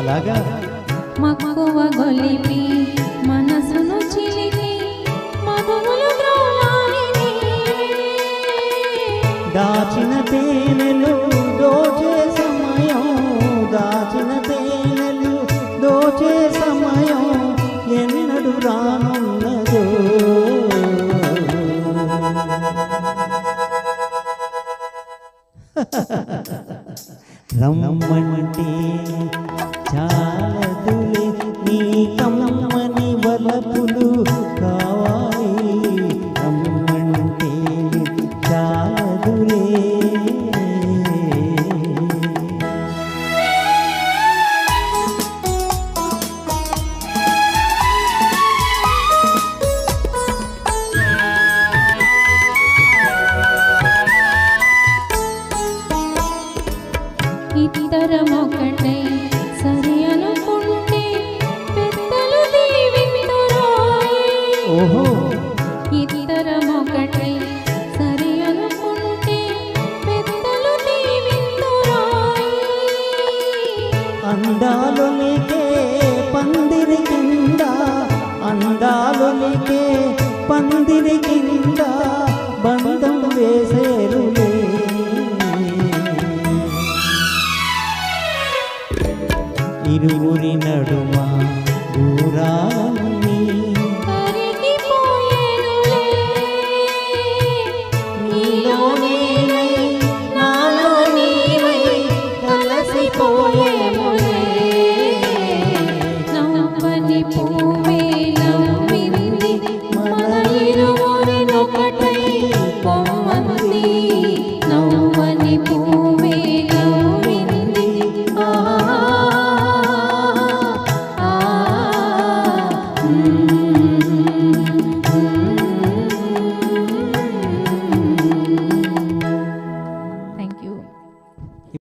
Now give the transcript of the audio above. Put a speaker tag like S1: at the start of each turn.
S1: అలాగా
S2: మక్కువ గొలిపి మనసును చిలికి మధువులు గ్రోలాలిని
S1: దాచిన తేనెలు దోచే సమయం దాచిన తేనెలు దోచే సమయం ఎన్నడు రానున్నదో రమ్మంటే చాలదులే నీ కమ్మని వలపులు కావాలి రమ్మంటే చాలదులే
S2: ఇద్దరమొకటై సరి అనుకుంటే పెద్దలు దీవింతురోయ్
S1: ఓహో
S2: ఇద్దరమొకటై సరి అనుకుంటే పెద్దలు దీవింతురోయ్
S1: అందాలొలికే పందిరి కింద అందాలొలికే పందిరి కింద బంధం వేసేరులే ఇరువురి నడుమ దూరాల